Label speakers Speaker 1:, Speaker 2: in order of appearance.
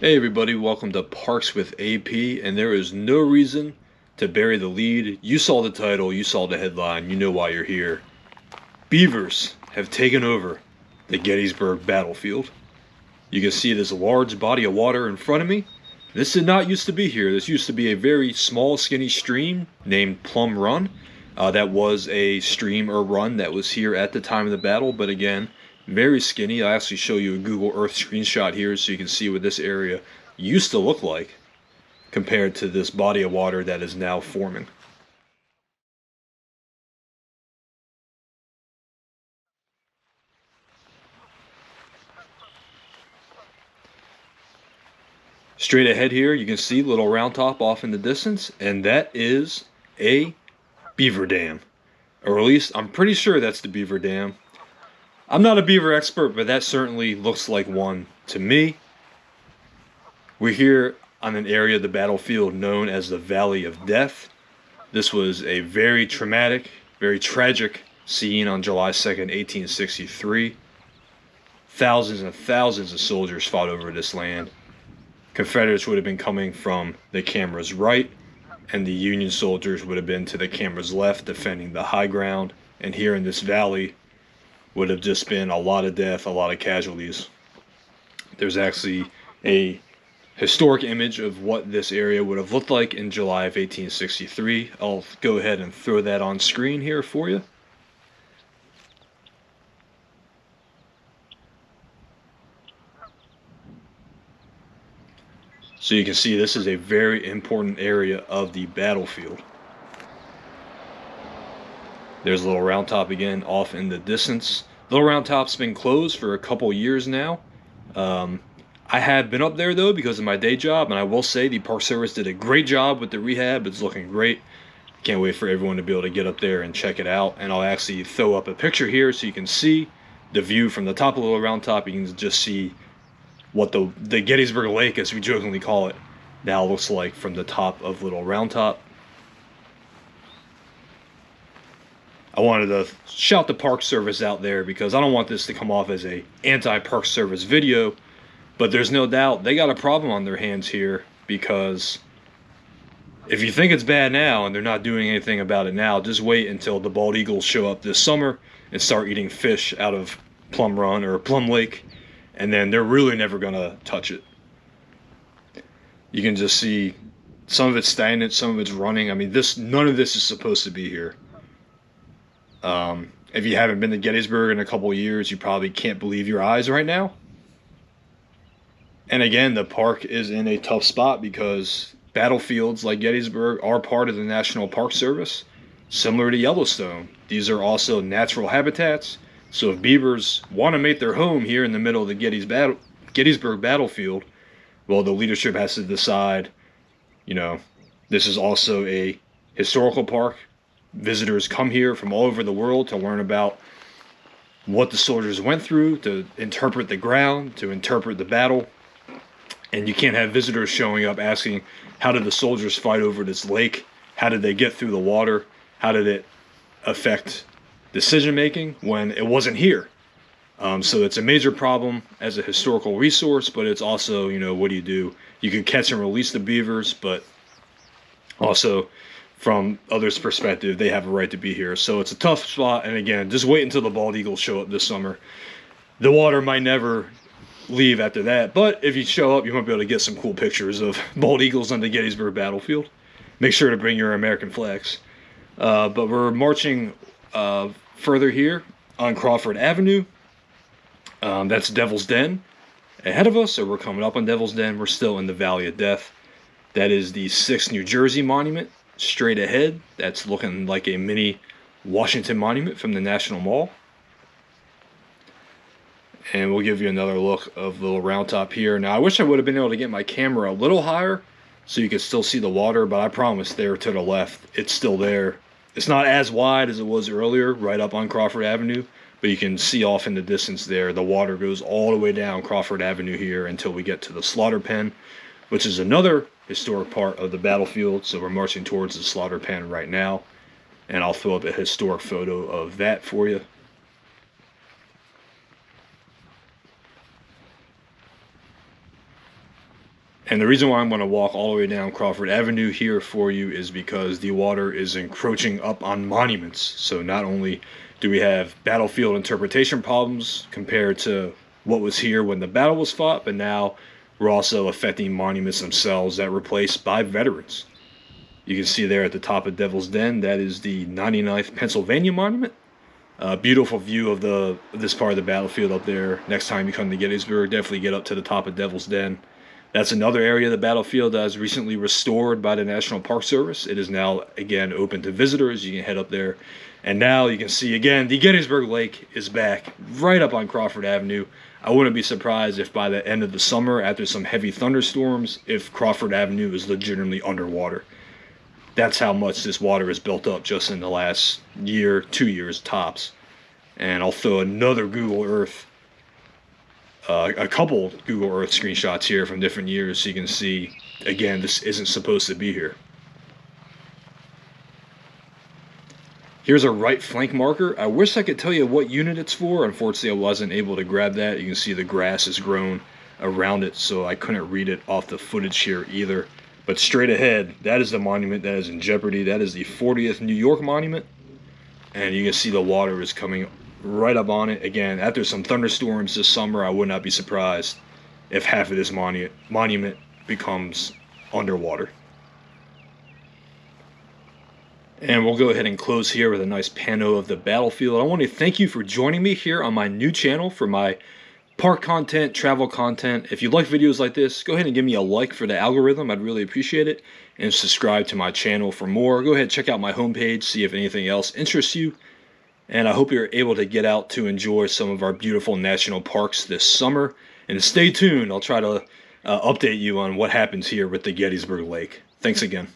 Speaker 1: Hey everybody, welcome to Parks with AP, and there is no reason to bury the lead. You saw the title, you saw the headline, you know why you're here. Beavers have taken over the Gettysburg battlefield. You can see this large body of water in front of me. This did not used to be here. This used to be a very small, skinny stream named Plum Run. That was a stream or run that was here at the time of the battle, but again, very skinny. I'll actually show you a Google Earth screenshot here so you can see what this area used to look like compared to this body of water that is now forming. Straight ahead here, you can see Little Round Top off in the distance, and that is a beaver dam. Or at least, I'm pretty sure that's the beaver dam. I'm not a beaver expert, but that certainly looks like one to me. We're here on an area of the battlefield known as the Valley of Death. This was a very traumatic, very tragic scene on July 2nd, 1863. Thousands and thousands of soldiers fought over this land. Confederates would have been coming from the camera's right, and the Union soldiers would have been to the camera's left, defending the high ground. And here in this valley would have just been a lot of death, a lot of casualties. There's actually a historic image of what this area would have looked like in July of 1863. I'll go ahead and throw that on screen here for you. So you can see this is a very important area of the battlefield. There's Little Round Top again off in the distance. Little Round Top's been closed for a couple years now. I have been up there though because of my day job, and I will say the Park Service did a great job with the rehab. It's looking great. Can't wait for everyone to be able to get up there and check it out. And I'll actually throw up a picture here so you can see the view from the top of Little Round Top. You can just see what the Gettysburg Lake, as we jokingly call it, now looks like from the top of Little Round Top. I wanted to shout the Park Service out there because I don't want this to come off as a anti-Park Service video, but there's no doubt they got a problem on their hands here, because if you think it's bad now and they're not doing anything about it now, just wait until the bald eagles show up this summer and start eating fish out of Plum Run or Plum Lake, and then they're really never gonna touch it. You can just see some of it's stagnant, some of it's running. I mean, none of this is supposed to be here. If you haven't been to Gettysburg in a couple of years, you probably can't believe your eyes right now. And again, the park is in a tough spot because battlefields like Gettysburg are part of the National Park Service, similar to Yellowstone. These are also natural habitats. So if beavers want to make their home here in the middle of the Gettysburg battlefield, well, the leadership has to decide, this is also a historical park. Visitors come here from all over the world to learn about what the soldiers went through, to interpret the ground, to interpret the battle. And you can't have visitors showing up asking, how did the soldiers fight over this lake? How did they get through the water? How did it affect decision making when it wasn't here? So it's a major problem as a historical resource, but it's also, what do? You can catch and release the beavers, but also from others' perspective, they have a right to be here. So it's a tough spot, and again, just wait until the bald eagles show up this summer. The water might never leave after that, but if you show up, you might be able to get some cool pictures of bald eagles on the Gettysburg battlefield. Make sure to bring your American flags. But we're marching further here on Crawford Avenue. That's Devil's Den ahead of us, so we're coming up on Devil's Den. We're still in the Valley of Death. That is the 6th New Jersey monument straight ahead. That's looking like a mini Washington monument from the National Mall. And we'll give you another look of Little Round Top here. Now, I wish I would have been able to get my camera a little higher so you could still see the water, but I promise there to the left, it's still there. It's not as wide as it was earlier, right up on Crawford Avenue, but you can see off in the distance there, the water goes all the way down Crawford Avenue here until we get to the slaughter pen, which is another historic part of the battlefield. So we're marching towards the slaughter pen right now, and I'll throw up a historic photo of that for you. And the reason why I'm going to walk all the way down Crawford Avenue here for you is because the water is encroaching up on monuments. So not only do we have battlefield interpretation problems compared to what was here when the battle was fought, but now we're also affecting monuments themselves that were placed by veterans. You can see there at the top of Devil's Den, that is the 99th Pennsylvania Monument. Beautiful view of this part of the battlefield up there. Next time you come to Gettysburg, definitely get up to the top of Devil's Den. That's another area of the battlefield that was recently restored by the National Park Service. It is now, again, open to visitors. You can head up there. And now you can see, again, the Gettysburg Lake is back right up on Crawford Avenue. I wouldn't be surprised if by the end of the summer, after some heavy thunderstorms, if Crawford Avenue is legitimately underwater. That's how much this water has built up just in the last year, 2 years tops. And I'll throw another Google Earth, a couple Google Earth screenshots here from different years so you can see, again, this isn't supposed to be here. Here's a right flank marker. I wish I could tell you what unit it's for. Unfortunately, I wasn't able to grab that. You can see the grass has grown around it, so I couldn't read it off the footage here either. But straight ahead, that is the monument that is in jeopardy. That is the 40th New York Monument. And you can see the water is coming right up on it. Again, after some thunderstorms this summer, I would not be surprised if half of this monument becomes underwater. And we'll go ahead and close here with a nice pano of the battlefield. I want to thank you for joining me here on my new channel for my park content, travel content. If you like videos like this, go ahead and give me a like for the algorithm. I'd really appreciate it. And subscribe to my channel for more. Go ahead and check out my homepage, see if anything else interests you. And I hope you're able to get out to enjoy some of our beautiful national parks this summer. And stay tuned. I'll try to update you on what happens here with the Gettysburg Lake. Thanks again.